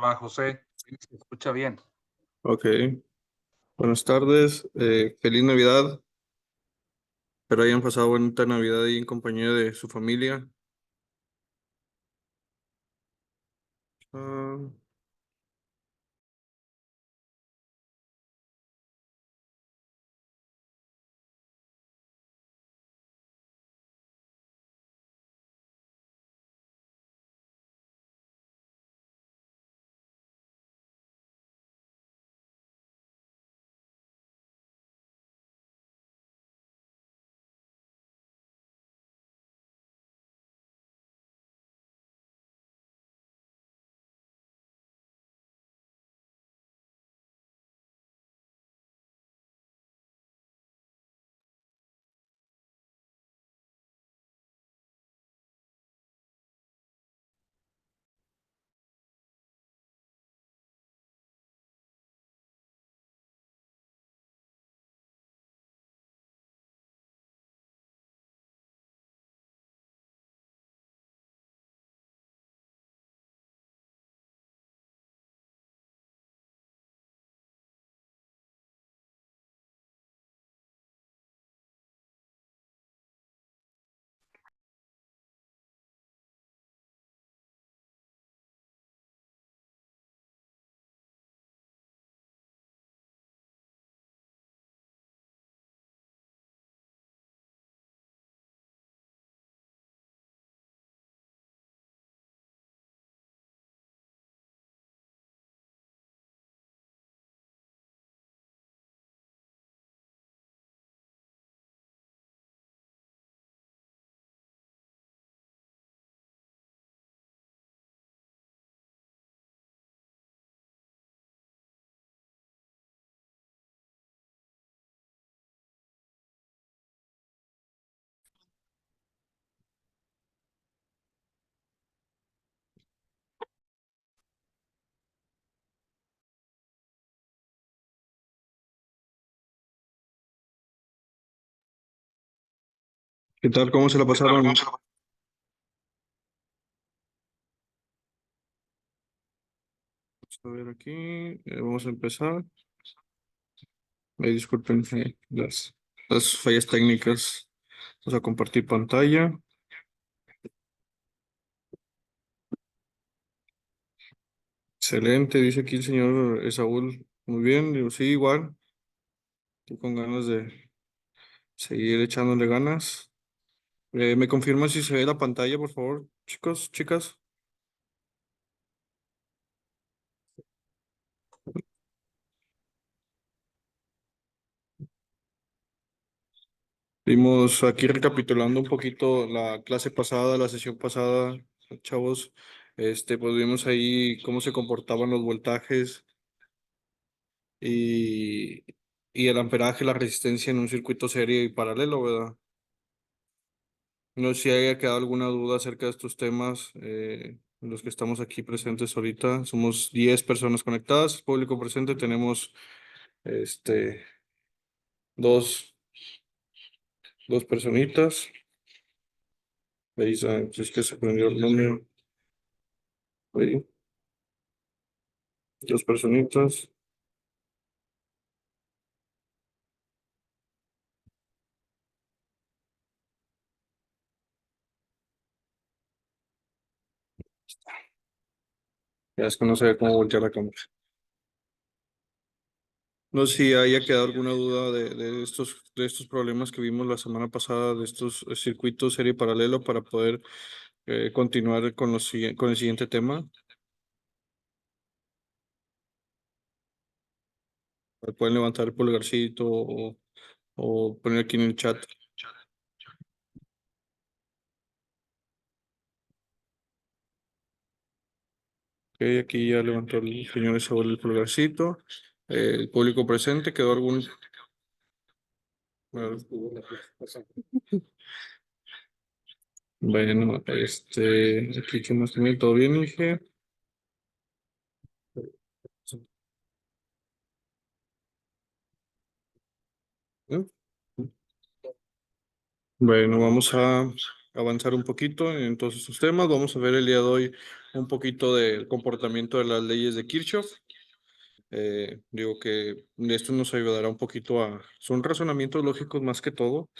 Hola José, ¿sí se escucha bien? Ok, buenas tardes, feliz Navidad, espero hayan pasado bonita Navidad ahí en compañía de su familia. Ah, ¿Qué tal? ¿Cómo se la pasaron? Vamos a ver aquí, vamos a empezar. Disculpen las fallas técnicas. Vamos a compartir pantalla. Excelente, dice aquí el señor Saúl. Muy bien, digo, sí, igual. Estoy con ganas de seguir echándole ganas. ¿Me confirma si se ve la pantalla, por favor, chicos, chicas? Vimos aquí recapitulando un poquito la clase pasada, la sesión pasada, chavos, pues vimos ahí cómo se comportaban los voltajes y, y el amperaje, la resistencia en un circuito serie y paralelo, ¿verdad? No sé si haya quedado alguna duda acerca de estos temas, los que estamos aquí presentes ahorita. Somos 10 personas conectadas, público presente, tenemos este, dos, dos personitas. Ahí si es que se prendió el número. Ahí, dos personitas. Ya es que no sé cómo voltear la cámara. No sé si haya quedado alguna duda de estos problemas que vimos la semana pasada, de estos circuitos serie paralelo para poder continuar con, con el siguiente tema. Pueden levantar el pulgarcito o poner aquí en el chat. Ok, aquí ya levantó el señor Saúl el pulgarcito. El público presente, ¿quedó algún? Bueno, aquí qué más tenía, todo bien, dije. ¿No? Bueno, avanzar un poquito en todos estos temas. Vamos a ver el día de hoy un poquito del comportamiento de las leyes de Kirchhoff. Digo que esto nos ayudará un poquito son razonamientos lógicos más que todo,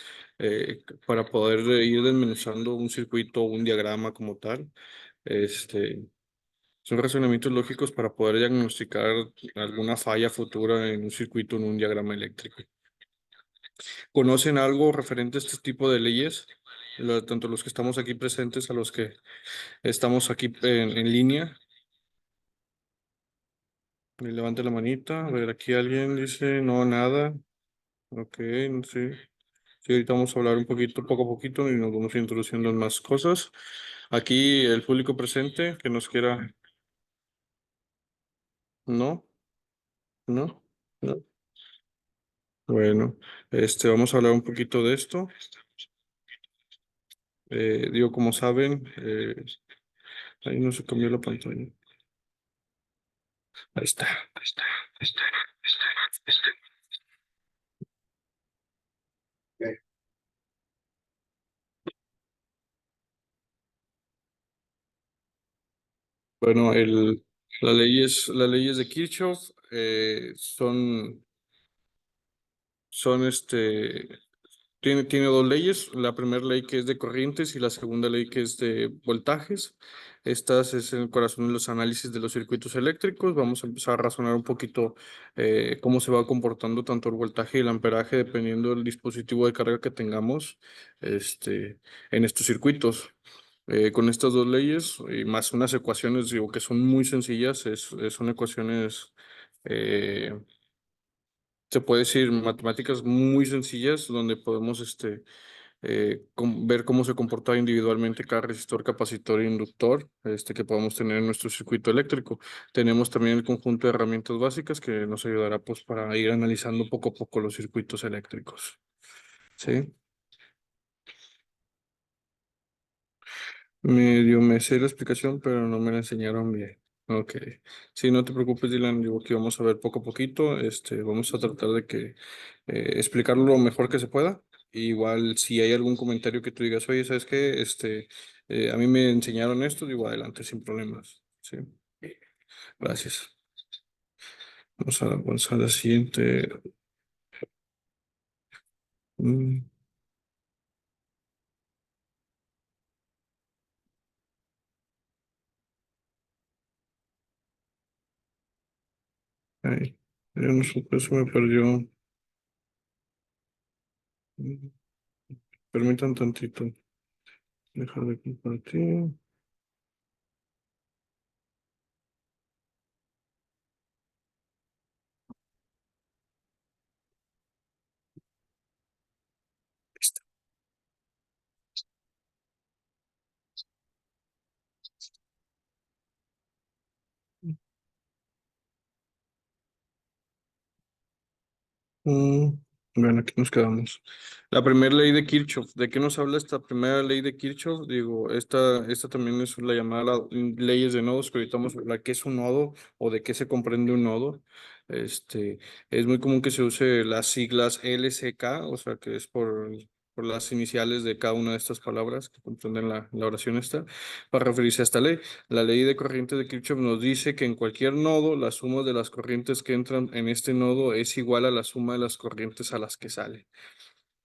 para poder ir desmenuzando un circuito o un diagrama como tal. Este, Son razonamientos lógicos para poder diagnosticar alguna falla futura en un circuito, en un diagrama eléctrico. ¿Conocen algo referente a este tipo de leyes? Tanto los que estamos aquí presentes a los que estamos aquí en línea. Levante la manita. A ver, aquí alguien dice no, nada. Ok, no sé. Sí, ahorita vamos a hablar un poquito, poco a poquito, y nos vamos introduciendo en más cosas. Aquí el público presente que nos quiera. No, no, no. Bueno, vamos a hablar un poquito de esto. Digo, como saben, ahí no se cambió la pantalla. Ahí está, ahí está, ahí está, ahí está, ahí está. Ok. Bueno, las leyes de Kirchhoff son. Tiene dos leyes, la primera ley que es de corrientes y la segunda ley que es de voltajes. Estas es el corazón de los análisis de los circuitos eléctricos. Vamos a empezar a razonar un poquito cómo se va comportando tanto el voltaje y el amperaje dependiendo del dispositivo de carga que tengamos en estos circuitos. Con estas dos leyes y más unas ecuaciones, digo, que son muy sencillas, son ecuaciones eh, se puede decir matemáticas muy sencillas donde podemos ver cómo se comporta individualmente cada resistor, capacitor e inductor que podemos tener en nuestro circuito eléctrico. Tenemos también el conjunto de herramientas básicas que nos ayudará pues para ir analizando poco a poco los circuitos eléctricos. ¿Sí? Medio me sé la explicación, pero no me la enseñaron bien. Ok. Sí, no te preocupes, Dylan. Digo que vamos a ver poco a poquito. Vamos a tratar de que explicarlo lo mejor que se pueda. Igual, si hay algún comentario que tú digas, oye, ¿sabes qué? A mí me enseñaron esto, digo, adelante, sin problemas. Sí. Gracias. Vamos a la siguiente. Mm, Ay, yo no supe, se me perdió. Mm, Permitan tantito. Dejar de compartir. Mm, bueno, aquí nos quedamos. La primera ley de Kirchhoff. ¿De qué nos habla esta primera ley de Kirchhoff? Digo, esta también es la llamada leyes de nodos, que ahorita vamos a hablar qué es un nodo o de qué se comprende un nodo. Es muy común que se use las siglas LCK, o sea, que es por las iniciales de cada una de estas palabras que comprenden la oración esta, para referirse a esta ley. La ley de corriente de Kirchhoff nos dice que en cualquier nodo la suma de las corrientes que entran en este nodo es igual a la suma de las corrientes a las que salen.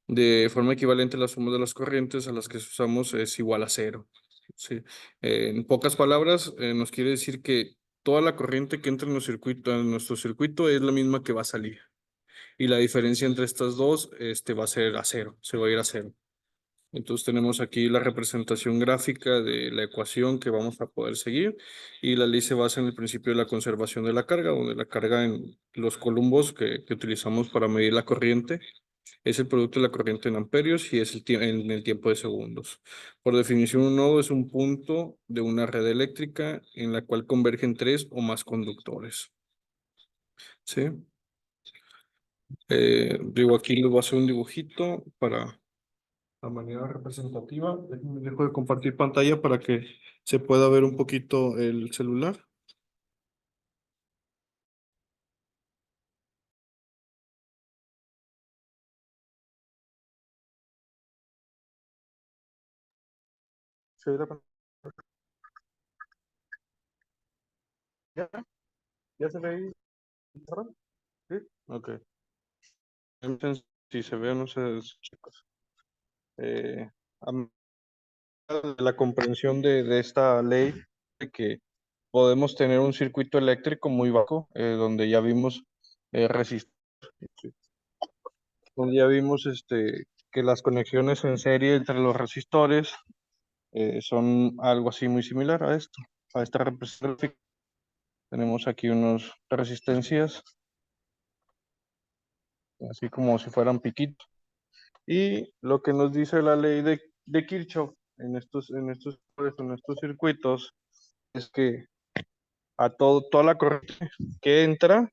De forma equivalente, la suma de las corrientes a las que usamos es igual a cero. Sí. En pocas palabras, nos quiere decir que toda la corriente que entra en nuestro circuito es la misma que va a salir. Y la diferencia entre estas dos, va a ser a cero, se va a ir a cero. Entonces tenemos aquí la representación gráfica de la ecuación que vamos a poder seguir y la ley se basa en el principio de la conservación de la carga, donde la carga en los columbos que utilizamos para medir la corriente es el producto de la corriente en amperios y es en el tiempo de segundos. Por definición, un nodo es un punto de una red eléctrica en la cual convergen tres o más conductores. ¿Sí? Digo, aquí les voy a hacer un dibujito para la manera representativa. Dejo de compartir pantalla para que se pueda ver un poquito el celular. ¿Se ve la pantalla? ¿Ya? ¿Ya se ve ahí? ¿Sí? Ok. Entonces, si se ve, no sé, chicos. A medida de la comprensión de esta ley, de que podemos tener un circuito eléctrico muy bajo, donde ya vimos resist- donde ya vimos que las conexiones en serie entre los resistores son algo así muy similar a esto, a esta representación. Tenemos aquí unas resistencias, así como si fueran piquitos. Y lo que nos dice la ley de Kirchhoff en estos circuitos es que toda la corriente que entra a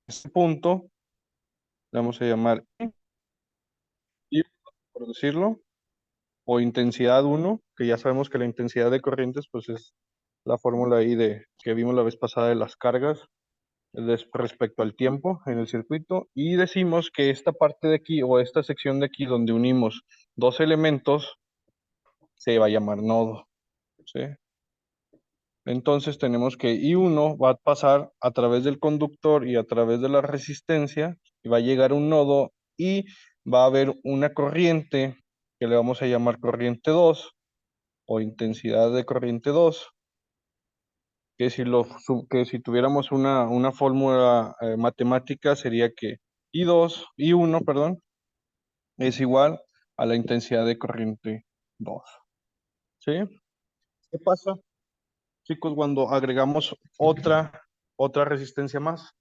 este punto, le vamos a llamar I, por decirlo, o intensidad uno, que ya sabemos que la intensidad de corrientes pues es la fórmula ahí que vimos la vez pasada de las cargas respecto al tiempo en el circuito, y decimos que esta parte de aquí o esta sección de aquí donde unimos dos elementos se va a llamar nodo, ¿sí? Entonces tenemos que I1 va a pasar a través del conductor y a través de la resistencia y va a llegar a un nodo y va a haber una corriente que le vamos a llamar corriente 2 o intensidad de corriente 2, que si tuviéramos una fórmula matemática sería que I1, perdón, es igual a la intensidad de corriente 2, ¿sí? ¿Qué pasa, chicos, cuando agregamos otra resistencia más?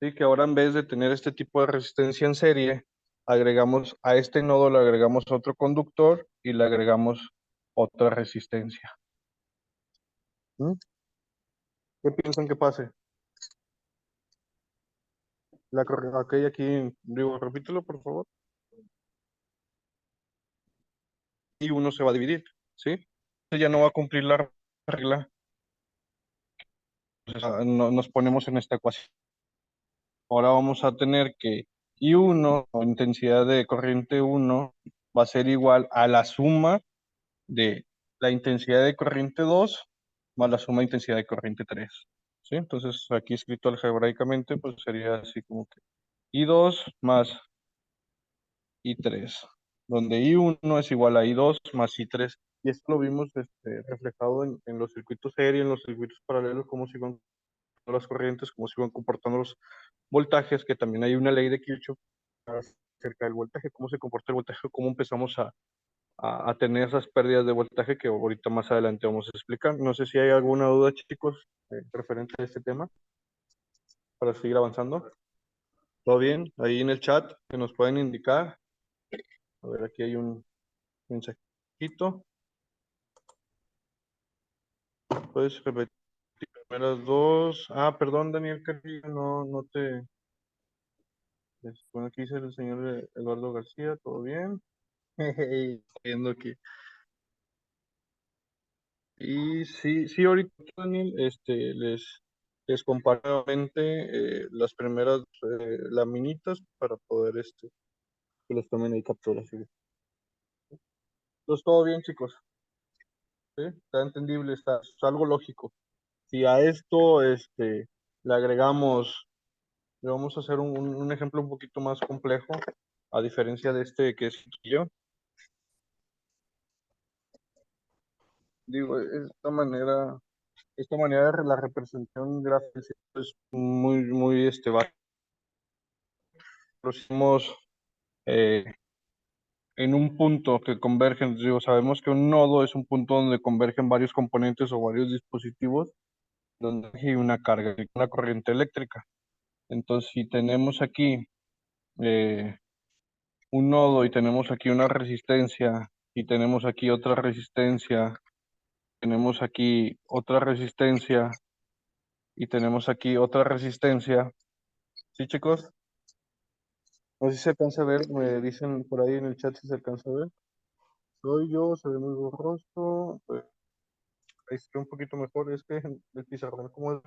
Sí, que ahora en vez de tener este tipo de resistencia en serie, agregamos a este nodo, le agregamos otro conductor y le agregamos otra resistencia. ¿Mm? ¿Qué piensan que pase? Ok, aquí, digo, repítelo, por favor. Y uno se va a dividir, ¿sí? Entonces ya no va a cumplir la regla. Entonces, nos ponemos en esta ecuación. Ahora vamos a tener que I1 o intensidad de corriente 1 va a ser igual a la suma de la intensidad de corriente 2 más la suma de intensidad de corriente 3. ¿Sí? Entonces aquí escrito algebraicamente pues sería así como que I2 más I3, donde I1 es igual a I2 más I3. Y esto lo vimos reflejado en los circuitos serie, en los circuitos paralelos, cómo se iban las corrientes, cómo se iban comportando los voltajes, que también hay una ley de Kirchhoff acerca del voltaje, cómo se comporta el voltaje, cómo empezamos a tener esas pérdidas de voltaje que ahorita más adelante vamos a explicar. No sé si hay alguna duda, chicos, referente a este tema, para seguir avanzando. ¿Todo bien? Ahí en el chat que nos pueden indicar. A ver, aquí hay un mensajito. Puedes repetir las primeras dos. Ah, perdón, Daniel Carrillo, no te... Bueno, aquí dice el señor Eduardo García, ¿todo bien? Viendo aquí. Y sí, sí, ahorita, Daniel, les comparo nuevamente las primeras laminitas para poder que les tomen ahí capturas. ¿Sí? Entonces, todo bien, chicos. ¿Sí? Está entendible, es algo lógico. Si a esto le agregamos, le vamos a hacer un ejemplo un poquito más complejo, a diferencia de este que es yo. Digo, esta manera de la representación gráfica es muy básica. Lo hicimos en un punto que convergen, digo, sabemos que un nodo es un punto donde convergen varios componentes o varios dispositivos, donde hay una carga, una corriente eléctrica. Entonces, si tenemos aquí eh, un nodo y tenemos aquí una resistencia y tenemos aquí otra resistencia, tenemos aquí otra resistencia y tenemos aquí otra resistencia, ¿sí, chicos? No sé si se alcanza a ver, me dicen por ahí en el chat si se alcanza a ver. Soy yo, se ve muy borroso. Ahí se ve un poquito mejor. Es que el pizarrón, como es,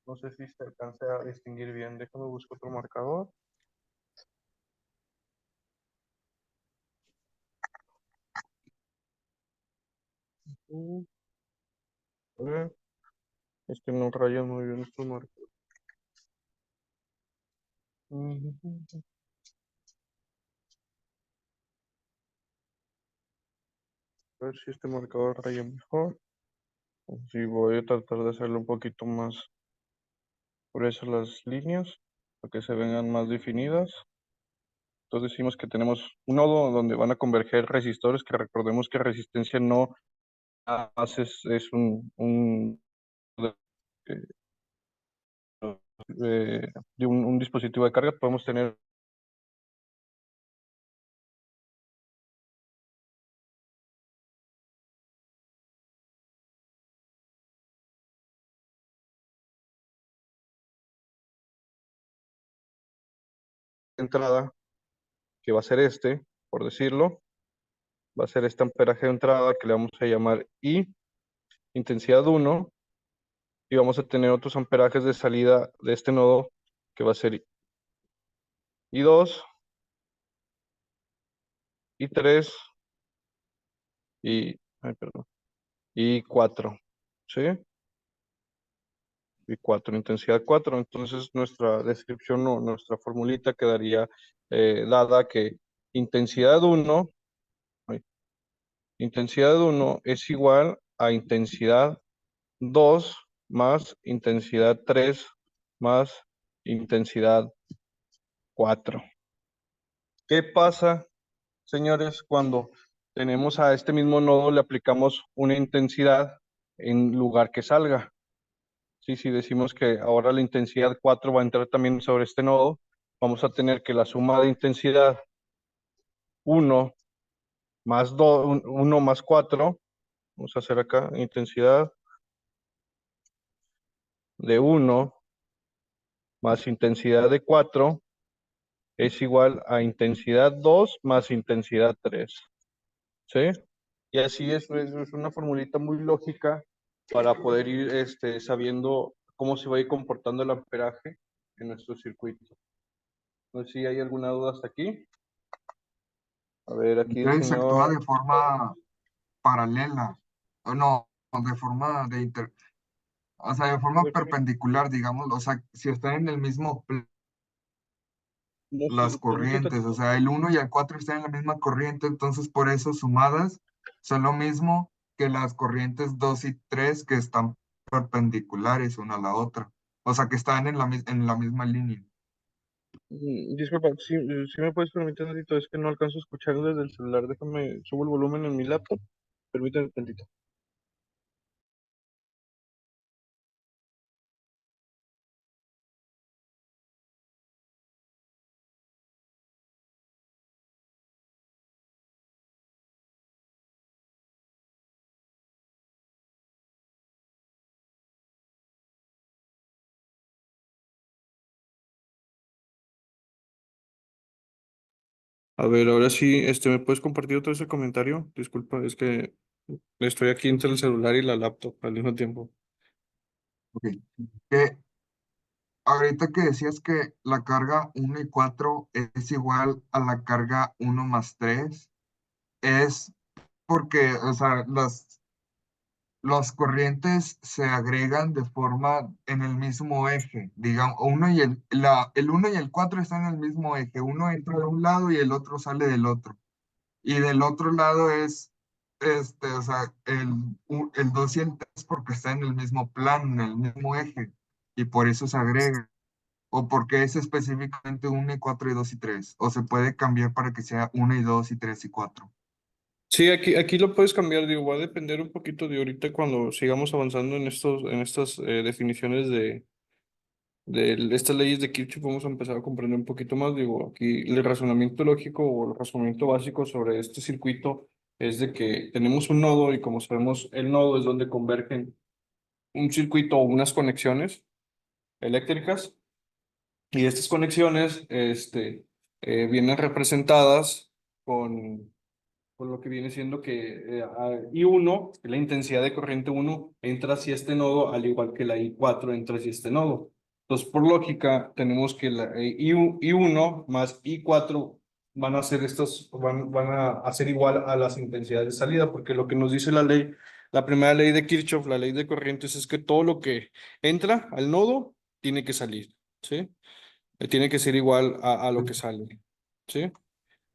no sé si se alcanza a distinguir bien. Déjame buscar otro marcador. Mm, a ver, es que no rayan muy bien estos marcos. A ver si este marcador raya mejor. Sí, voy a tratar de hacerlo un poquito más gruesas las líneas para que se vengan más definidas. Entonces decimos que tenemos un nodo donde van a converger resistores, que recordemos que resistencia no es eh, de un dispositivo de carga. Podemos tener entrada, que va a ser este, por decirlo, va a ser este amperaje de entrada que le vamos a llamar I, intensidad 1, y vamos a tener otros amperajes de salida de este nodo que va a ser I2, I3 perdón, I4, ¿sí? I4, intensidad 4. Entonces nuestra descripción o nuestra formulita quedaría dada que intensidad 1, intensidad 1 es igual a intensidad 2 más intensidad 3 más intensidad 4. ¿Qué pasa, señores, cuando tenemos a este mismo nodo, le aplicamos una intensidad en lugar que salga? Sí, si decimos que ahora la intensidad 4 va a entrar también sobre este nodo, vamos a tener que la suma de intensidad 1 más 2, 1 más 4, vamos a hacer acá intensidad de 1 más intensidad de 4 es igual a intensidad 2 más intensidad 3, ¿sí? Y así es una formulita muy lógica para poder ir sabiendo cómo se va a ir comportando el amperaje en nuestro circuito. No sé si hay alguna duda hasta aquí. A ver, aquí el Entonces actúa señor. de forma paralela, o no, de forma o sea, de A forma ver, perpendicular, digamos, o sea, si están en el mismo no, las no se te. corrientes, corrientes, o sea, el uno y el 4 están en la misma corriente, entonces por eso sumadas son lo mismo que las corrientes 2 y 3 que están perpendiculares una a la otra, o sea, que están en la misma línea. Disculpa, si me puedes permitir un ratito, es que no alcanzo a escuchar desde el celular. Déjame, subo el volumen en mi laptop. Permíteme un tantito. A ver, ahora sí, ¿me puedes compartir otro ese comentario? Disculpa, es que estoy aquí entre el celular y la laptop al mismo tiempo. Ok. Que ahorita que decías que la carga uno y 4 es igual a la carga uno más 3 es porque, o sea, las corrientes se agregan de forma en el mismo eje, digamos, el uno y el 4 están en el mismo eje, uno entra de un lado y el otro sale del otro, y del otro lado es, o sea, el 2 y el 3 porque están en el mismo plano, en el mismo eje, y por eso se agrega, o porque es específicamente uno y 4 y 2 y 3 o se puede cambiar para que sea uno y 2 y 3 y 4. Sí, aquí lo puedes cambiar, digo, va a depender un poquito de ahorita cuando sigamos avanzando en estas definiciones de estas leyes de Kirchhoff, vamos a empezar a comprender un poquito más. Digo, aquí el razonamiento lógico o el razonamiento básico sobre este circuito es de que tenemos un nodo y como sabemos, el nodo es donde convergen un circuito o unas conexiones eléctricas y estas conexiones vienen representadas con lo que viene siendo que I1, la intensidad de corriente 1, entra hacia este nodo, al igual que la I4 entra hacia este nodo. Entonces, por lógica, tenemos que la I1 más I4 van a hacer igual a las intensidades de salida, porque lo que nos dice la ley La primera ley de Kirchhoff, la ley de corrientes, es que todo lo que entra al nodo tiene que salir, ¿sí? Tiene que ser igual a lo que sale, ¿sí?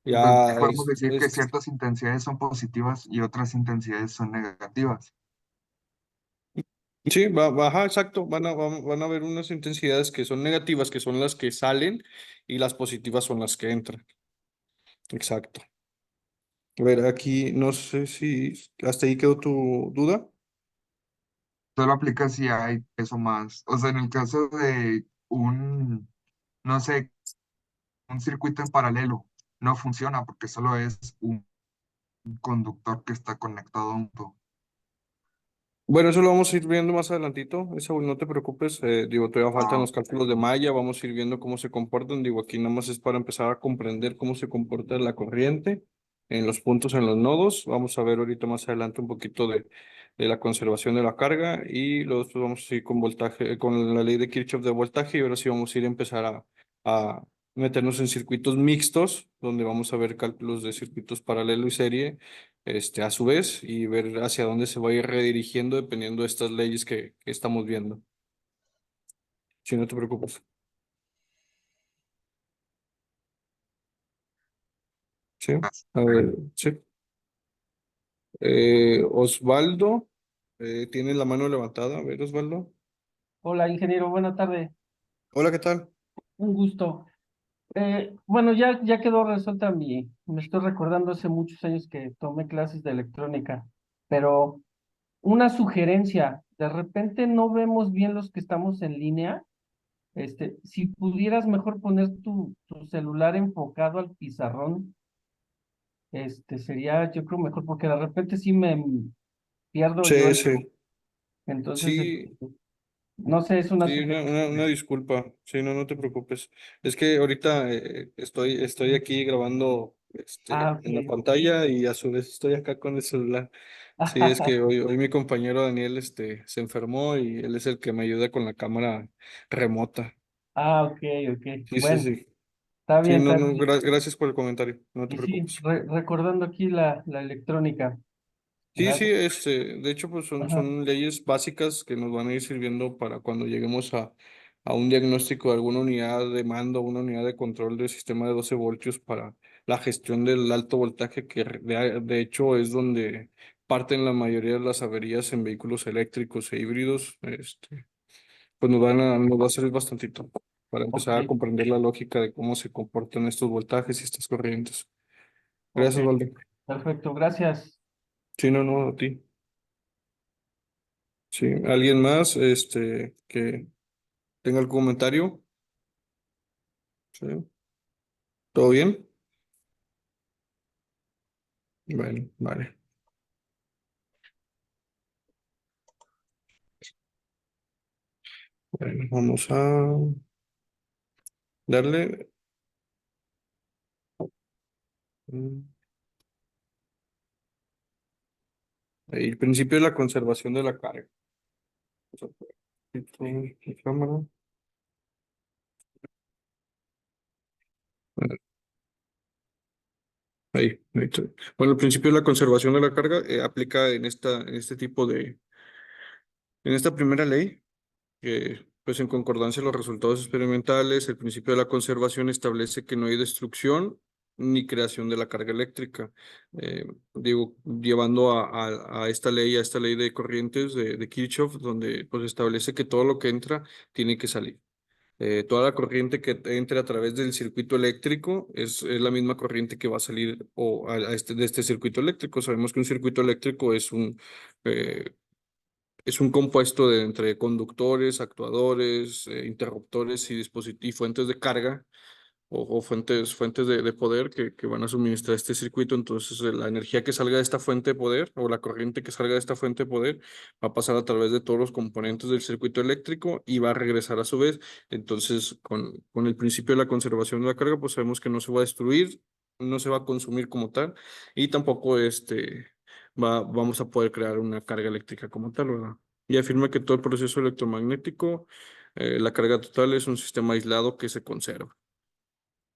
Entonces, Ya podemos decir que es ciertas intensidades son positivas y otras intensidades son negativas. sí, ajá, exacto. Van a haber unas intensidades que son negativas, que son las que salen, y las positivas son las que entran. Exacto. A ver, aquí no sé si hasta ahí quedó tu duda. Solo aplica si hay eso más. O sea, en el caso de no sé, un circuito en paralelo, no funciona porque solo es un conductor que está conectado a un punto. Bueno, eso lo vamos a ir viendo más adelantito. Eso no te preocupes. Digo, todavía faltan Ah, los cálculos de malla. Vamos a ir viendo cómo se comportan. Digo, aquí nada más es para empezar a comprender cómo se comporta la corriente en los puntos en los nodos. Vamos a ver ahorita más adelante un poquito de la conservación de la carga, y luego después vamos a ir con voltaje, con la ley de Kirchhoff de voltaje, y ahora sí vamos a ir a empezar a meternos en circuitos mixtos, donde vamos a ver cálculos de circuitos paralelo y serie, a su vez, y ver hacia dónde se va a ir redirigiendo dependiendo de estas leyes que estamos viendo. Si no te preocupes. Sí. gracias. A ver, sí. Osvaldo, tiene la mano levantada. A ver, Osvaldo. Hola, ingeniero, buena tarde. Hola, ¿qué tal? Un gusto. Bueno, ya quedó resuelta me estoy recordando hace muchos años que tomé clases de electrónica, pero una sugerencia, de repente no vemos bien los que estamos en línea. Si pudieras mejor poner tu celular enfocado al pizarrón, sería yo creo mejor, porque de repente sí me pierdo yo Sí, ahí. sí. Entonces, Sí, no sé, es una sí, sugerencia. una disculpa. Sí, no, no te preocupes. Es que ahorita estoy aquí grabando Ah, ok. en la pantalla, y a su vez estoy acá con el celular. Sí, es que hoy mi compañero Daniel se enfermó, y él es el que me ayuda con la cámara remota. Ah, ok, ok. Sí, sí, Bueno. sí. Está Sí, bien, no, está no, bien. gracias por el comentario. No te Y sí, preocupes. recordando aquí la electrónica, Sí, sí, ¿verdad? de hecho, pues Ajá. son leyes básicas que nos van a ir sirviendo para cuando lleguemos a un diagnóstico de alguna unidad de mando, una unidad de control del sistema de 12 voltios para la gestión del alto voltaje, que de hecho es donde parten la mayoría de las averías en vehículos eléctricos e híbridos. Pues nos va a servir bastantito para Ok, empezar a comprender la lógica de cómo se comportan estos voltajes y estas corrientes. ok. Gracias, Valde. Perfecto, gracias. Sí, no, no, a ti. Sí, ¿alguien más, que tenga algún comentario? Sí, ¿todo bien? Bueno, vale. Bueno, vamos a darle mm, el principio de la conservación de la carga. Vamos a poner aquí mi cámara. Bueno, ahí estoy. Bueno, el principio de la conservación de la carga aplica en este tipo en esta primera ley, que, pues en concordancia a los resultados experimentales, el principio de la conservación establece que no hay destrucción ni creación de la carga eléctrica. Digo, llevando a esta ley de corrientes de Kirchhoff, donde pues establece que todo lo que entra tiene que salir. Toda la corriente que entre a través del circuito eléctrico es la misma corriente que va a salir de este circuito eléctrico. Sabemos que un circuito eléctrico eh, es un compuesto de entre conductores, actuadores, interruptores y fuentes de carga, o fuentes de poder que van a suministrar este circuito. Entonces, la energía que salga de esta fuente de poder, o la corriente que salga de esta fuente de poder, va a pasar a través de todos los componentes del circuito eléctrico y va a regresar a su vez. Entonces, con el principio de la conservación de la carga, pues sabemos que no se va a destruir, no se va a consumir como tal, y tampoco vamos a poder crear una carga eléctrica como tal, ¿verdad? Y afirma que todo el proceso electromagnético, la carga total es un sistema aislado que se conserva.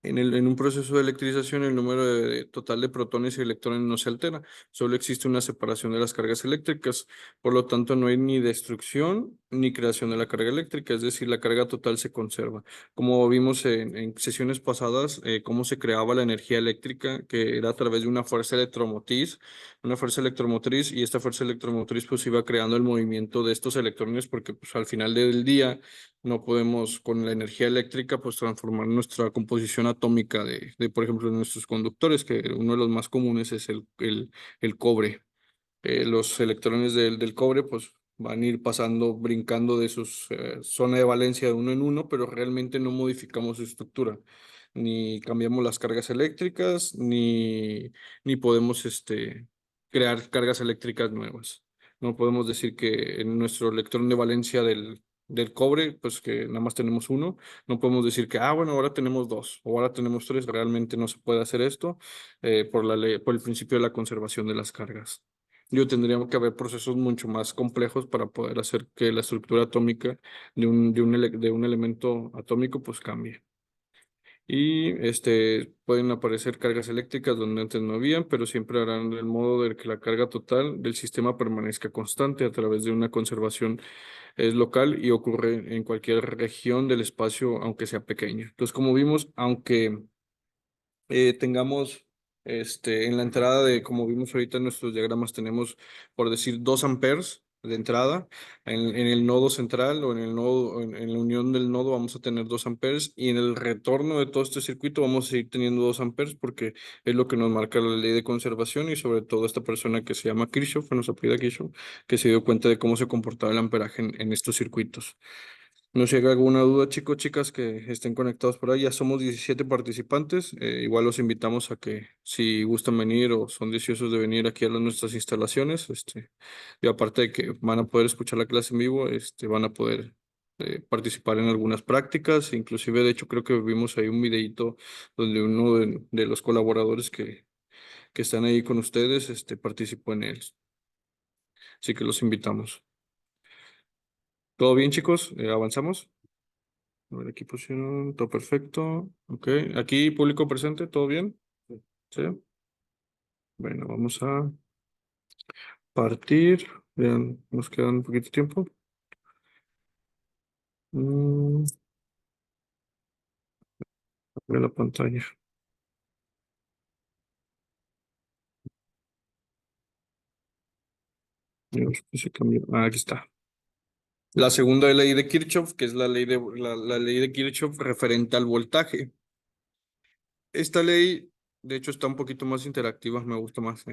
En un proceso de electrización, el número total de protones y electrones no se altera, solo existe una separación de las cargas eléctricas, por lo tanto no hay ni destrucción ni creación de la carga eléctrica, es decir, la carga total se conserva. Como vimos en sesiones pasadas, cómo se creaba la energía eléctrica, que era a través de una fuerza electromotriz, y esta fuerza electromotriz pues iba creando el movimiento de estos electrones, porque pues al final del día no podemos con la energía eléctrica pues transformar nuestra composición atómica por ejemplo, de nuestros conductores, que uno de los más comunes es el cobre. Los electrones del cobre pues van a ir pasando, brincando de sus zona de valencia de uno en uno, pero realmente no modificamos su estructura, ni cambiamos las cargas eléctricas, ni podemos crear cargas eléctricas nuevas. No podemos decir que en nuestro electrón de valencia del cobre, pues que nada más tenemos uno. No podemos decir que, bueno, ahora tenemos dos o ahora tenemos tres. Realmente no se puede hacer esto por la ley, por el principio de la conservación de las cargas. Tendríamos que haber procesos mucho más complejos para poder hacer que la estructura atómica de un elemento atómico pues cambie. Y pueden aparecer cargas eléctricas donde antes no habían, pero siempre harán el modo de que la carga total del sistema permanezca constante a través de una conservación es local y ocurre en cualquier región del espacio, aunque sea pequeña. Entonces, como vimos, aunque tengamos en la entrada como vimos ahorita en nuestros diagramas, tenemos, por decir, 2 amperes de entrada. En el nodo central o en el nodo, en la unión del nodo vamos a tener 2 amperes, y en el retorno de todo este circuito vamos a seguir teniendo 2 amperes porque es lo que nos marca la ley de conservación, y sobre todo esta persona que se llama Kirchhoff, nos apellida Kirchhoff, que se dio cuenta de cómo se comportaba el amperaje en estos circuitos. No sé si hay alguna duda, chicos, chicas, que estén conectados por ahí. Ya somos 17 participantes. Igual los invitamos a que si gustan venir o son deseosos de venir aquí a nuestras instalaciones, y aparte de que van a poder escuchar la clase en vivo, van a poder participar en algunas prácticas. Inclusive, de hecho, creo que vimos ahí un videíto donde uno de los colaboradores que están ahí con ustedes, participó en él. Así que los invitamos. ¿Todo bien, chicos? ¿Avanzamos? A ver, aquí pusieron todo perfecto. Ok, aquí público presente, ¿todo bien? Sí. Bueno, vamos a partir. Vean, nos queda un poquito de tiempo. Ver la pantalla. Dios, que se cambió. Aquí está. La segunda ley de Kirchhoff, que es la ley de Kirchhoff referente al voltaje. Esta ley, de hecho, está un poquito más interactiva, me gusta más,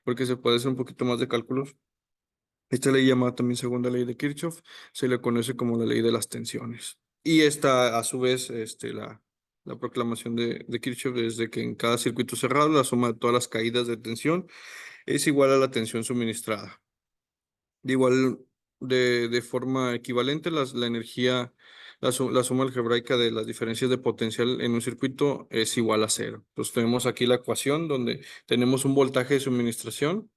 porque se puede hacer un poquito más de cálculos. Esta ley llamada también segunda ley de Kirchhoff se le conoce como la ley de las tensiones. Y esta, a su vez, la proclamación de Kirchhoff es de que en cada circuito cerrado la suma de todas las caídas de tensión es igual a la tensión suministrada. De igual, de forma equivalente, la energía, la suma algebraica de las diferencias de potencial en un circuito es igual a cero. Entonces tenemos aquí la ecuación donde tenemos un voltaje de suministración,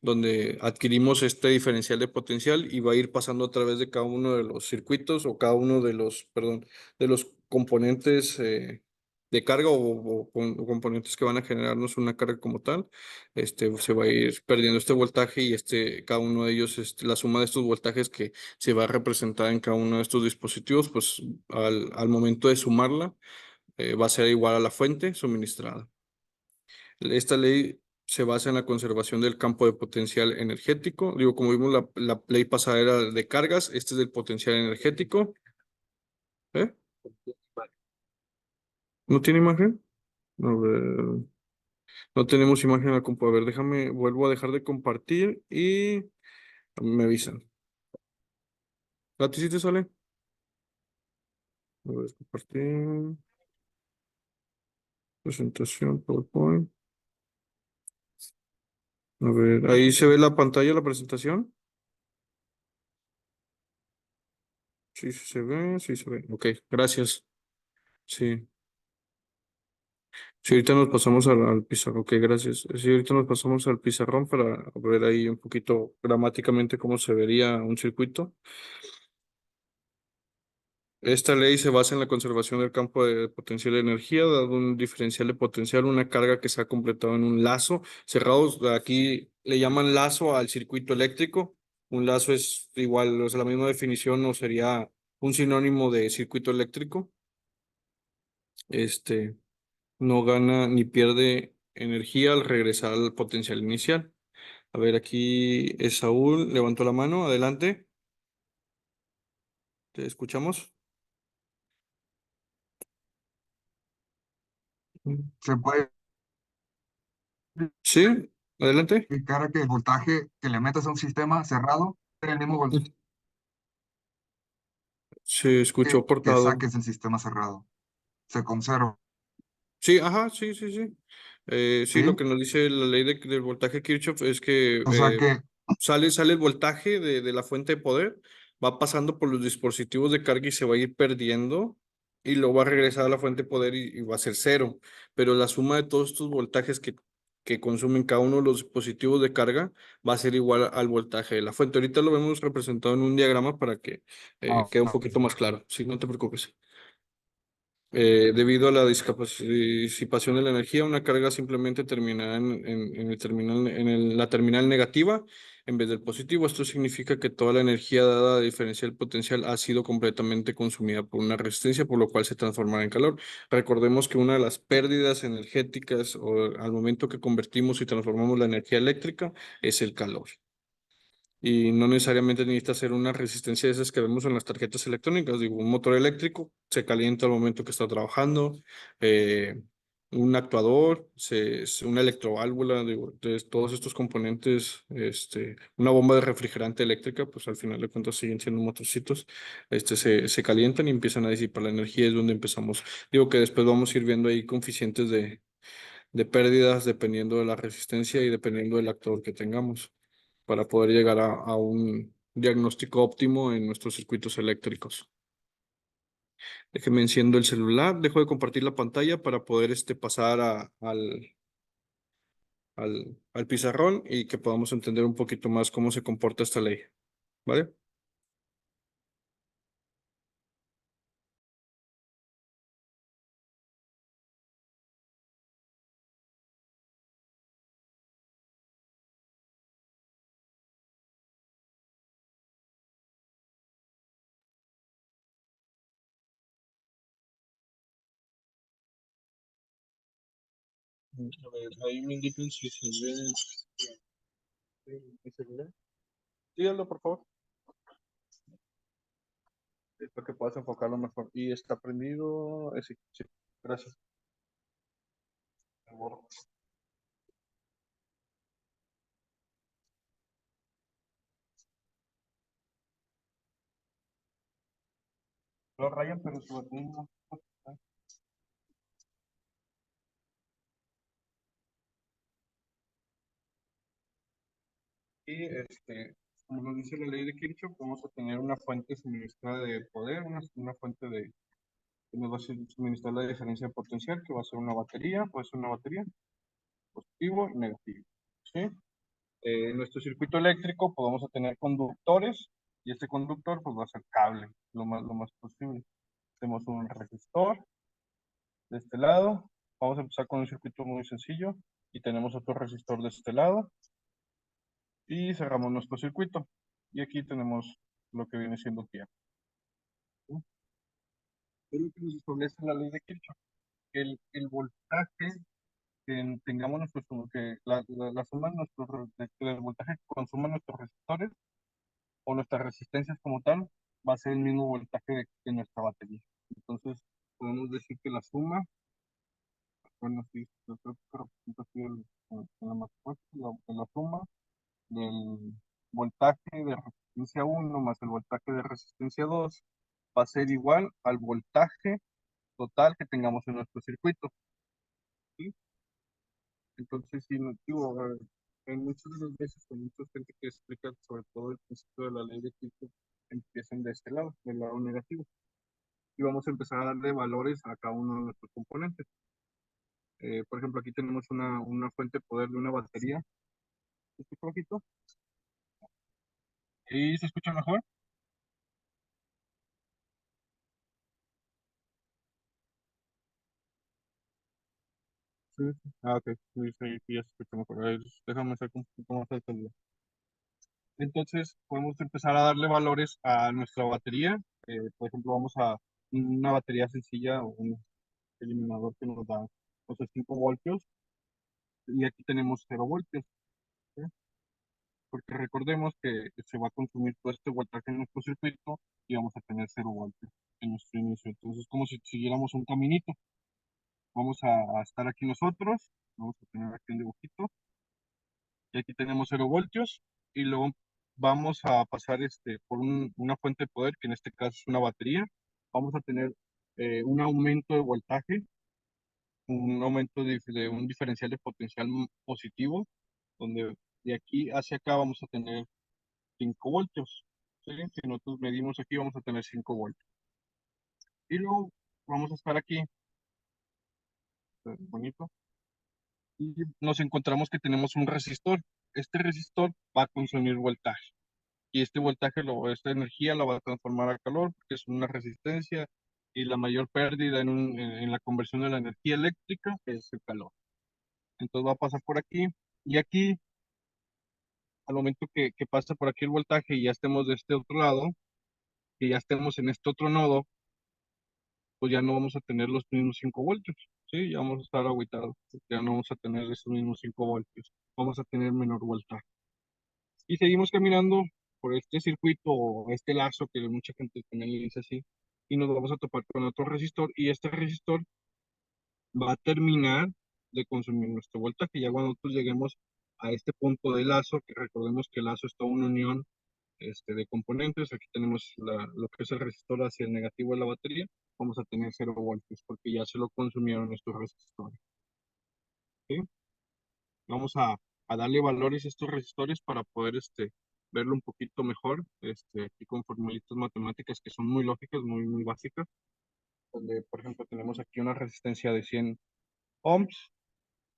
donde adquirimos este diferencial de potencial y va a ir pasando a través de cada uno de los circuitos o cada uno de los, perdón, de los componentes de carga o componentes que van a generarnos una carga como tal. Se va a ir perdiendo este voltaje, y cada uno de ellos, la suma de estos voltajes que se va a representar en cada uno de estos dispositivos, pues al momento de sumarla, va a ser igual a la fuente suministrada. Esta ley se basa en la conservación del campo de potencial energético. Digo, como vimos, la ley pasada era de cargas, este es del potencial energético. ¿Eh? ¿No tiene imagen? A ver, no tenemos imagen en la compu. A ver, déjame, vuelvo a dejar de compartir y me avisan. ¿A ti sí te sale? A ver, compartir. Presentación, PowerPoint. A ver, ahí se ve la pantalla, la presentación. Sí, sí se ve, sí se ve. Ok, gracias. Sí. Sí, ahorita nos pasamos al pizarrón. Ok, gracias. Sí, ahorita nos pasamos al pizarrón para ver ahí un poquito gramáticamente cómo se vería un circuito. Esta ley se basa en la conservación del campo de potencial de energía, dado un diferencial de potencial, una carga que se ha completado en un lazo cerrado. Aquí le llaman lazo al circuito eléctrico. Un lazo es igual, o sea, la misma definición o sería un sinónimo de circuito eléctrico. Este no gana ni pierde energía al regresar al potencial inicial. A ver, aquí es Saúl, levantó la mano, adelante. ¿Te escuchamos? Se puede Sí, adelante. explicar a que el voltaje que le metes a un sistema cerrado es el mismo voltaje Se escuchó que cortado. saques del sistema cerrado. Se conserva, Sí, ajá, sí, sí, sí. Sí, lo ¿sí? que nos dice la ley del voltaje Kirchhoff es que O sea que, sale el voltaje de la fuente de poder, va pasando por los dispositivos de carga y se va a ir perdiendo y luego va a regresar a la fuente de poder y va a ser cero. Pero la suma de todos estos voltajes que consumen cada uno de los dispositivos de carga va a ser igual al voltaje de la fuente. Ahorita lo vemos representado en un diagrama para que ah, quede un poquito más claro. Sí, no te preocupes. Debido a la disipación de la energía, una carga simplemente terminará en el terminal, la terminal negativa en vez del positivo. Esto significa que toda la energía dada a diferencial potencial ha sido completamente consumida por una resistencia, por lo cual se transformará en calor. Recordemos que una de las pérdidas energéticas o al momento que convertimos y transformamos la energía eléctrica es el calor. Y no necesariamente necesita ser una resistencia de esas que vemos en las tarjetas electrónicas. Digo, un motor eléctrico se calienta al momento que está trabajando, un actuador, una electroválvula, digo, todos estos componentes, una bomba de refrigerante eléctrica, pues al final de cuentas siguen siendo motorcitos, se calientan y empiezan a disipar la energía, es donde empezamos. Digo que después vamos a ir viendo ahí coeficientes de pérdidas dependiendo de la resistencia y dependiendo del actuador que tengamos para poder llegar a un diagnóstico óptimo en nuestros circuitos eléctricos. Déjeme enciendo el celular, dejo de compartir la pantalla para poder pasar al pizarrón y que podamos entender un poquito más cómo se comporta esta ley. ¿Vale? A ver, ahí me indican si se ve mi celular. Díganlo, por favor. Para que puedas enfocarlo mejor. Y está prendido. Sí, sí. Gracias. Lo rayan, pero su batería no. Y como nos dice la ley de Kirchhoff, vamos a tener una fuente suministrada de poder, una fuente que nos va a suministrar la diferencia de potencial, que va a ser una batería, puede ser una batería, positivo y negativo. ¿Sí? En nuestro circuito eléctrico pues vamos a tener conductores y este conductor pues va a ser cable, lo más posible. Tenemos un resistor de este lado, vamos a empezar con un circuito muy sencillo y tenemos otro resistor de este lado y cerramos nuestro circuito. Y aquí tenemos lo que viene siendo tierra. ¿Sí? Es lo que nos establece la ley de Kirchhoff, que el voltaje que tengamos nuestros, que la suma de del voltaje que consuman nuestros resistores o nuestras resistencias como tal, va a ser el mismo voltaje de nuestra batería. Entonces, podemos decir que la suma, bueno, sí, yo creo que representa así la matemática, la suma del voltaje de resistencia 1 más el voltaje de resistencia 2 va a ser igual al voltaje total que tengamos en nuestro circuito. ¿Sí? Entonces, sí, no, digo, en muchas de las veces, con mucha gente que explica sobre todo el principio de la ley de Kirchhoff, empiezan de este lado, del lado negativo. Y vamos a empezar a darle valores a cada uno de nuestros componentes. Por ejemplo, aquí tenemos una fuente de poder de una batería. ¿Se escucha bajito? ¿Y se escucha mejor? Sí, sí. Ah, ok. Sí, sí, sí, ya se escucha mejor. A ver, déjame sacar un poquito más de salida. Entonces, podemos empezar a darle valores a nuestra batería. Por ejemplo, vamos a una batería sencilla o un eliminador que nos da, o sea, 5 voltios. Y aquí tenemos 0 voltios. ¿Sí? Porque recordemos que se va a consumir todo este voltaje en nuestro circuito y vamos a tener 0 voltios en nuestro inicio. Entonces, como si siguiéramos un caminito. Vamos a estar aquí nosotros, vamos a tener aquí un dibujito, y aquí tenemos 0 voltios, y luego vamos a pasar por una fuente de poder, que en este caso es una batería. Vamos a tener un aumento de voltaje, un aumento de un diferencial de potencial positivo, donde de aquí hacia acá vamos a tener 5 voltios. ¿Sí? Si nosotros medimos aquí, vamos a tener 5 voltios. Y luego vamos a estar aquí, bonito, y nos encontramos que tenemos un resistor. Este resistor va a consumir voltaje y este voltaje, esta energía la va a transformar a calor porque es una resistencia y la mayor pérdida en la conversión de la energía eléctrica es el calor. Entonces va a pasar por aquí y aquí, al momento que pasa por aquí el voltaje y ya estemos de este otro lado, que ya estemos en este otro nodo, pues ya no vamos a tener los mismos 5 voltios, ¿sí? Ya vamos a estar aguitados, ya no vamos a tener esos mismos 5 voltios, vamos a tener menor voltaje. Y seguimos caminando por este circuito o este lazo que mucha gente también le dice así, y nos vamos a topar con otro resistor, y este resistor va a terminar de consumir nuestro voltaje. Ya cuando nosotros lleguemos a este punto de lazo, que recordemos que el lazo es toda una unión de componentes, aquí tenemos lo que es el resistor hacia el negativo de la batería, vamos a tener 0 voltios, porque ya se lo consumieron estos resistores. ¿Sí? Vamos a darle valores a estos resistores para poder verlo un poquito mejor, aquí con formalitas matemáticas que son muy lógicas, muy, muy básicas, donde, por ejemplo, tenemos aquí una resistencia de 100 ohms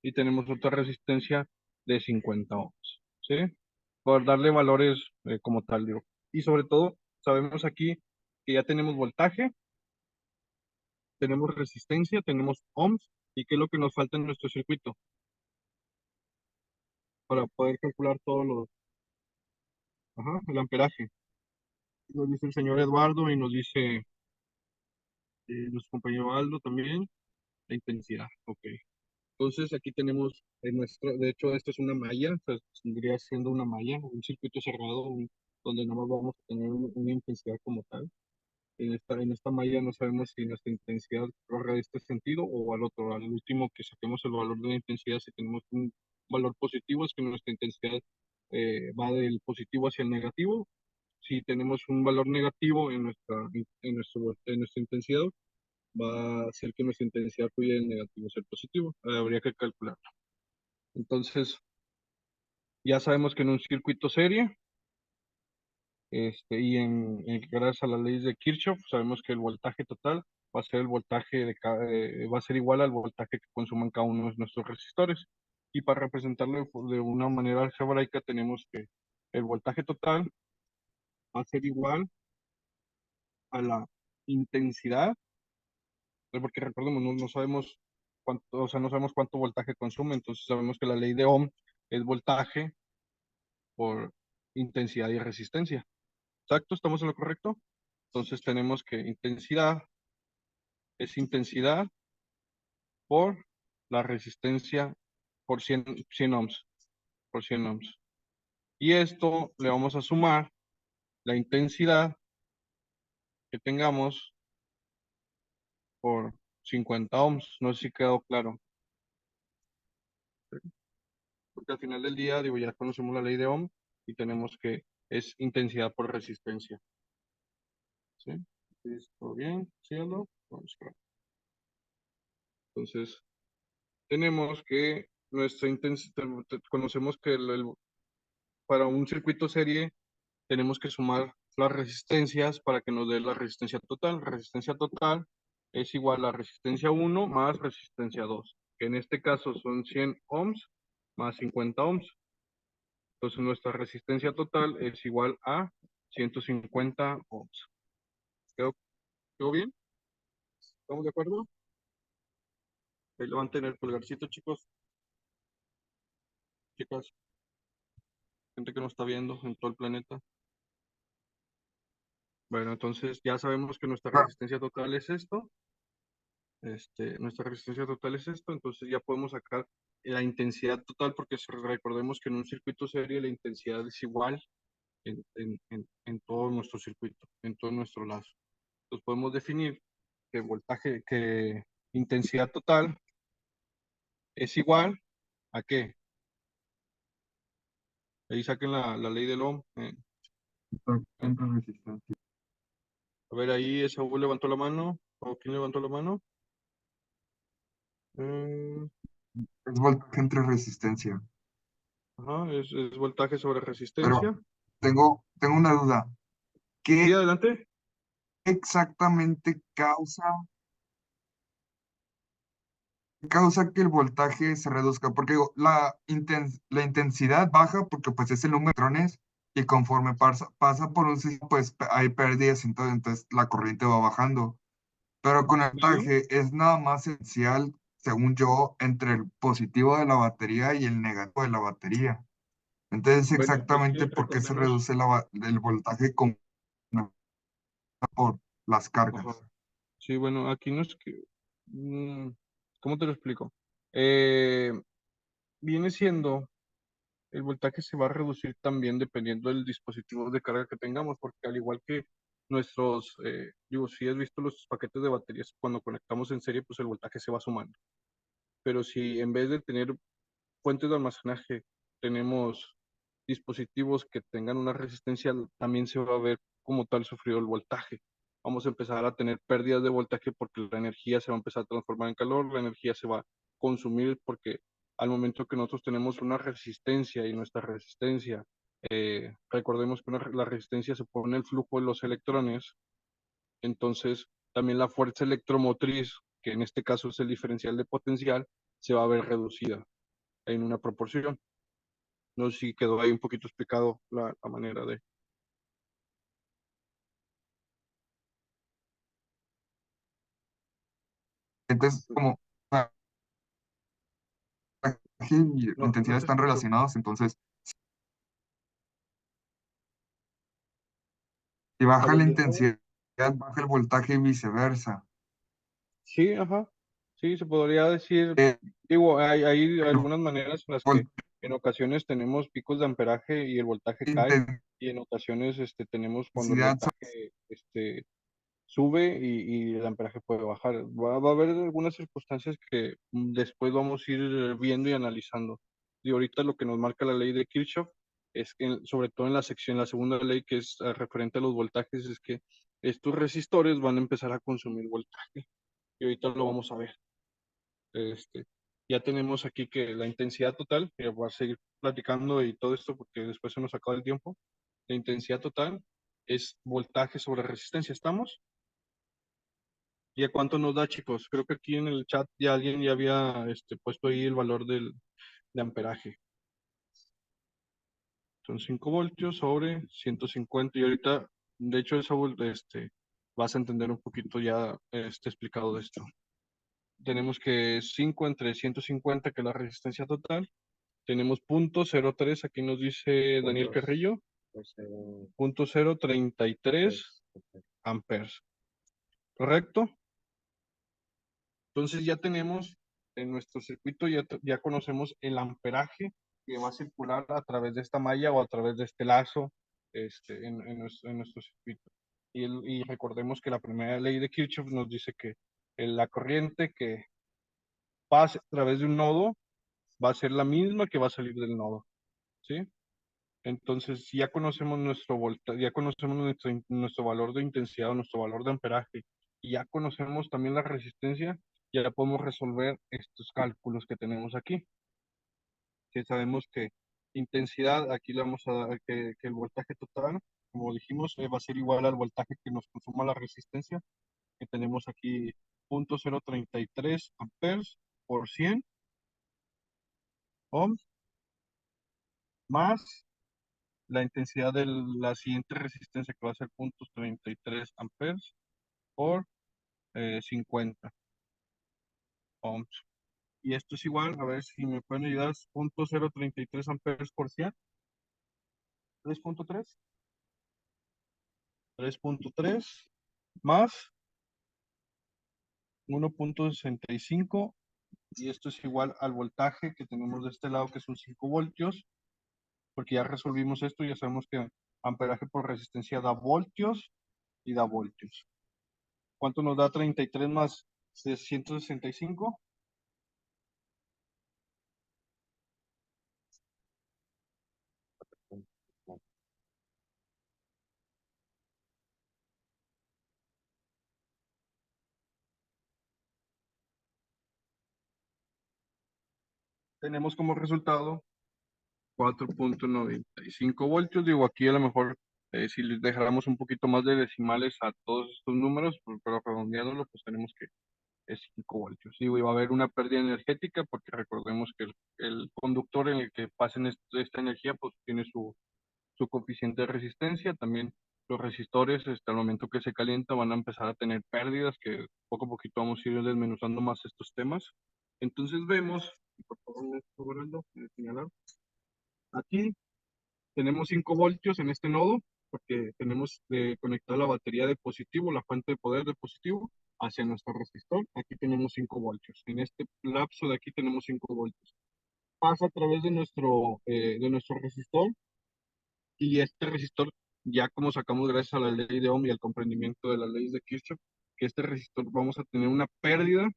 y tenemos otra resistencia de 50 ohms, ¿sí? Por darle valores como tal, digo. Y sobre todo, sabemos aquí que ya tenemos voltaje, tenemos resistencia, tenemos ohms, y qué es lo que nos falta en nuestro circuito para poder calcular todos los, ajá, el amperaje. Nos dice el señor Eduardo y nos dice nuestro compañero Aldo también, la intensidad. Ok. Entonces aquí tenemos de hecho, esto es una malla, o sea, vendría siendo una malla, un circuito cerrado, donde no vamos a tener una intensidad como tal. En esta malla no sabemos si nuestra intensidad corre de este sentido o al otro. Al último que saquemos el valor de la intensidad, si tenemos un valor positivo, es que nuestra intensidad va del positivo hacia el negativo. Si tenemos un valor negativo en nuestra intensidad, va a hacer que nuestra intensidad fluya del negativo hacia el positivo. Habría que calcularlo. Entonces, ya sabemos que en un circuito serie, gracias a las leyes de Kirchhoff, sabemos que el voltaje total va a ser va a ser igual al voltaje que consuman cada uno de nuestros resistores. Y para representarlo de una manera algebraica, tenemos que el voltaje total va a ser igual a la intensidad, porque recordemos, no sabemos cuánto, o sea, no sabemos cuánto voltaje consume, entonces sabemos que la ley de Ohm es voltaje por intensidad y resistencia. ¿Exacto? ¿Estamos en lo correcto? Entonces tenemos que intensidad es intensidad por la resistencia por 100 ohms, por 100 ohms. Y esto le vamos a sumar la intensidad que tengamos por 50 ohms. No sé si quedó claro. Porque al final del día, digo, ya conocemos la ley de Ohm y tenemos que es intensidad por resistencia. ¿Sí? ¿Todo bien? ¿Sí o no? Vamos a ver. Entonces, tenemos que nuestra intensidad, conocemos que para un circuito serie tenemos que sumar las resistencias para que nos dé la resistencia total. Resistencia total es igual a resistencia 1 más resistencia 2, que en este caso son 100 ohms más 50 ohms. Entonces nuestra resistencia total es igual a 150 ohms. ¿Quedó bien? ¿Estamos de acuerdo? Ahí levanten el pulgarcito, chicos. Chicas, gente que nos está viendo en todo el planeta. Bueno, entonces ya sabemos que nuestra Ah, resistencia total es esto. Nuestra resistencia total es esto, entonces ya podemos sacar la intensidad total, porque recordemos que en un circuito serie la intensidad es igual en todo nuestro circuito, en todo nuestro lazo. Entonces podemos definir que voltaje, que intensidad total es igual a qué. Ahí saquen la ley del Ohm. Siempre resistencia. A ver, ahí Saúl levantó la mano. ¿O quién levantó la mano? Mm, Es voltaje entre resistencia. ajá, es voltaje sobre Pero resistencia. tengo una duda. Sí, ¿Qué adelante. exactamente causa que el voltaje se reduzca? Porque digo, la intensidad baja porque pues es el número de electrones y conforme pasa por un sistema pues hay pérdidas entonces la corriente va bajando. Pero con el Sí. voltaje es nada más esencial, según yo, entre el positivo de la batería y el negativo de la batería. Entonces, Bueno, es que exactamente por qué se recordemos. reduce el voltaje por las Ajá. cargas. Sí, bueno, aquí no es que. mm, ¿Cómo te lo explico? Eh, Viene siendo, el voltaje se va a reducir también dependiendo del dispositivo de carga que tengamos, porque al igual que digo, si has visto los paquetes de baterías, cuando conectamos en serie, pues el voltaje se va sumando. Pero si en vez de tener fuentes de almacenaje tenemos dispositivos que tengan una resistencia, también se va a ver como tal sufrido el voltaje. Vamos a empezar a tener pérdidas de voltaje porque la energía se va a empezar a transformar en calor, la energía se va a consumir porque al momento que nosotros tenemos una resistencia y nuestra resistencia, recordemos que la resistencia se pone el flujo de los electrones, entonces también la fuerza electromotriz, que en este caso es el diferencial de potencial, se va a ver reducida en una proporción. No sé si quedó ahí un poquito explicado la manera de. Entonces, como voltaje y No, no intensidad te están escucho. relacionados, entonces, si A baja ver, la de nuevo. intensidad, baja el voltaje y viceversa. Sí, ajá. Sí, se podría decir, Eh, digo, hay el algunas maneras en las que voltaje en ocasiones tenemos picos de amperaje y el voltaje e cae, y en ocasiones tenemos cuando el intensidad voltaje sube y el amperaje puede bajar. Va a haber algunas circunstancias que después vamos a ir viendo y analizando. Y ahorita lo que nos marca la ley de Kirchhoff es que, sobre todo en la sección, la segunda ley que es referente a los voltajes, es que estos resistores van a empezar a consumir voltaje. Y ahorita lo vamos a ver. Este, ya tenemos aquí que la intensidad total, que voy a seguir platicando y todo esto porque después se nos acaba el tiempo. La intensidad total es voltaje sobre resistencia. ¿Estamos? ¿Y a cuánto nos da, chicos? Creo que aquí en el chat ya alguien ya había puesto ahí el valor de amperaje. Son 5 voltios sobre 150. Y ahorita, de hecho, vas a entender un poquito ya explicado de esto. Tenemos que 5 entre 150, que es la resistencia total. Tenemos 0.03, aquí nos dice Daniel Carrillo. 0.033 amperes. ¿Correcto? Entonces ya tenemos en nuestro circuito, ya conocemos el amperaje que va a circular a través de esta malla o a través de este lazo en nuestro circuito. Y recordemos que la primera ley de Kirchhoff nos dice que la corriente que pase a través de un nodo va a ser la misma que va a salir del nodo, ¿sí? Entonces ya conocemos ya conocemos nuestro valor de intensidad o nuestro valor de amperaje, y ya conocemos también la resistencia. Ya podemos resolver estos cálculos que tenemos aquí. Que sabemos que intensidad, aquí le vamos a dar que el voltaje total, como dijimos, va a ser igual al voltaje que nos consuma la resistencia, que tenemos aquí 0.033 amperes por 100 ohms, más la intensidad de la siguiente resistencia, que va a ser 0.33 amperes por 50 ohms. Y esto es igual, a ver si me pueden ayudar, es 0.033 amperes por 100. 3.3. 3.3 más 1.65. Y esto es igual al voltaje que tenemos de este lado, que son 5 voltios, porque ya resolvimos esto, ya sabemos que amperaje por resistencia da voltios y da voltios. ¿Cuánto nos da 33 más 165? Tenemos como resultado 4.95 voltios. Digo, aquí a lo mejor si les dejáramos un poquito más de decimales a todos estos números, pero redondeándolo, pues tenemos que es 5 voltios. Digo, y va a haber una pérdida energética porque recordemos que el conductor en el que pasen esta energía, pues tiene su coeficiente de resistencia. También los resistores, al momento que se calienta, van a empezar a tener pérdidas, que poco a poquito vamos a ir desmenuzando más estos temas. Entonces vemos, y por favor, me estoy borrando, señalar. Aquí tenemos 5 voltios en este nodo, porque tenemos conectada la batería de positivo, la fuente de poder de positivo, hacia nuestro resistor. Aquí tenemos 5 voltios. En este lapso de aquí tenemos 5 voltios. Pasa a través de nuestro resistor, y este resistor, ya como sacamos gracias a la ley de Ohm y al comprendimiento de las leyes de Kirchhoff, que este resistor vamos a tener una pérdida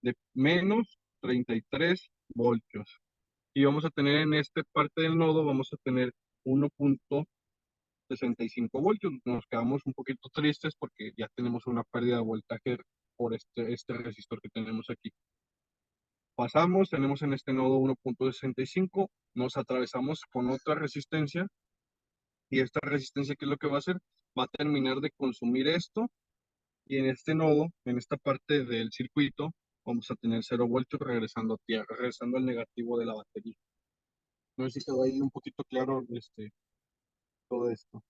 de menos 33 voltios. Y vamos a tener en esta parte del nodo, vamos a tener 1.65 voltios. Nos quedamos un poquito tristes porque ya tenemos una pérdida de voltaje por este resistor que tenemos aquí. Pasamos, tenemos en este nodo 1.65, nos atravesamos con otra resistencia, y esta resistencia, ¿qué es lo que va a hacer? Va a terminar de consumir esto, y en este nodo, en esta parte del circuito, vamos a tener 0 voltios regresando a tierra, regresando al negativo de la batería. No sé si quedó ahí un poquito claro todo esto.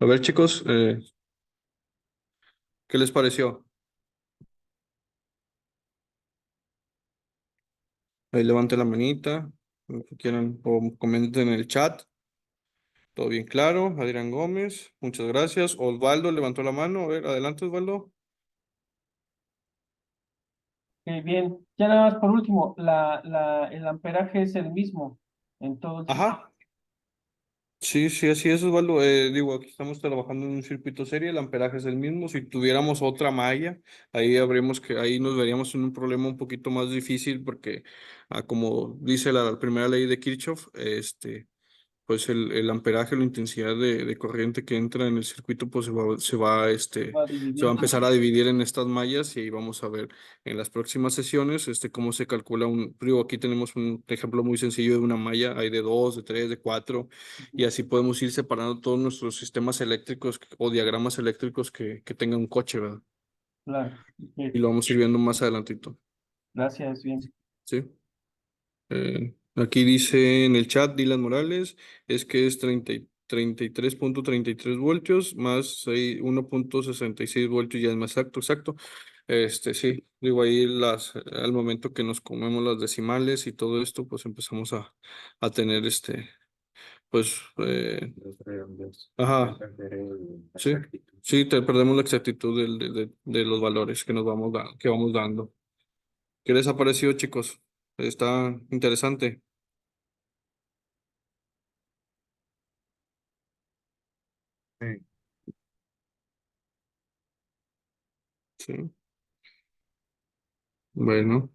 A ver, chicos, ¿qué les pareció? Ahí levanten la manita, lo que quieran, o comenten en el chat. Todo bien claro. Adrián Gómez, muchas gracias. Osvaldo levantó la mano. A ver, adelante, Osvaldo. Bien, ya nada más por último, el amperaje es el mismo en todo el sistema. Ajá. Sí, sí, así es, Osvaldo. Digo, aquí estamos trabajando en un circuito serie, el amperaje es el mismo. Si tuviéramos otra malla, ahí nos veríamos en un problema un poquito más difícil porque, como dice la primera ley de Kirchhoff, pues el amperaje, la intensidad de corriente que entra en el circuito, pues Va a se va a dividir. empezar a dividir en estas mallas, y ahí vamos a ver en las próximas sesiones, cómo se calcula digo, aquí tenemos un ejemplo muy sencillo de una malla, hay de 2, de 3, de 4, y así podemos ir separando todos nuestros sistemas eléctricos o diagramas eléctricos que tenga un coche, ¿verdad? Claro. Y Bien, lo vamos a ir viendo más adelantito, gracias, bien. ¿sí? Aquí dice en el chat Dylan Morales, es que es 33.33 voltios más 1.66 voltios, ya es más exacto, exacto. Sí, digo ahí al momento que nos comemos las decimales y todo esto, pues empezamos a tener pues, ajá, sí, sí, perdemos la exactitud de los valores que que vamos dando. ¿Qué les ha parecido, chicos? Está interesante. Sí. Sí. Bueno,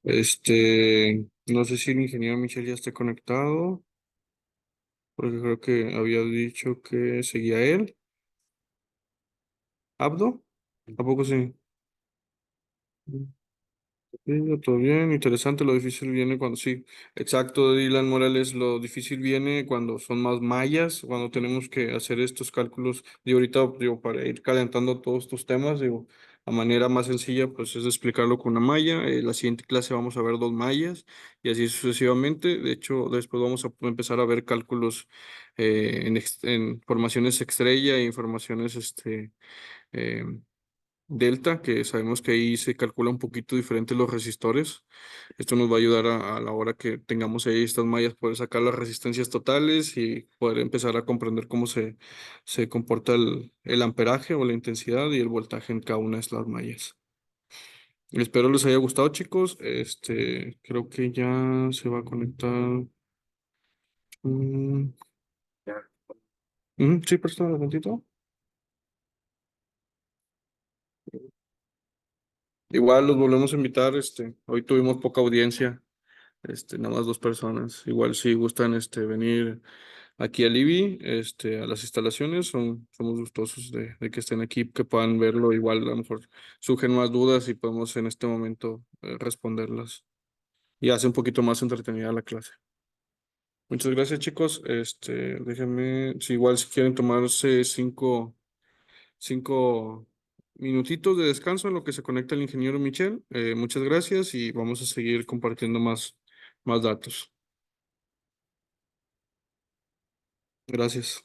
no sé si el ingeniero Michel ya esté conectado, porque creo que había dicho que seguía él. ¿Abdo? ¿A poco sí? Sí, todo bien, interesante, lo difícil viene cuando sí. Exacto, Dylan Morales, lo difícil viene cuando son más mallas, cuando tenemos que hacer estos cálculos. Y ahorita, digo, para ir calentando todos estos temas, digo, La manera más sencilla, pues, es explicarlo con una malla. La siguiente clase vamos a ver dos mallas y así sucesivamente. De hecho, después vamos a empezar a ver cálculos en formaciones estrella e informaciones eh, delta, que sabemos que ahí se calcula un poquito diferente los resistores. Esto nos va a ayudar a la hora que tengamos ahí estas mallas, poder sacar las resistencias totales y poder empezar a comprender cómo se comporta el amperaje o la intensidad y el voltaje en cada una de las mallas. Espero les haya gustado, chicos. Creo que ya se va a conectar. Mm, sí, presta un momentito. Igual los volvemos a invitar. Hoy tuvimos poca audiencia. Nada más dos personas. Igual si gustan venir aquí al IBI, a las instalaciones, somos gustosos de que estén aquí, que puedan verlo. Igual a lo mejor surgen más dudas y podemos en este momento responderlas. Y hace un poquito más entretenida la clase. Muchas gracias, chicos. Déjenme, si igual si quieren tomarse cinco minutitos de descanso en lo que se conecta el ingeniero Michel. Muchas gracias y vamos a seguir compartiendo más datos. Gracias.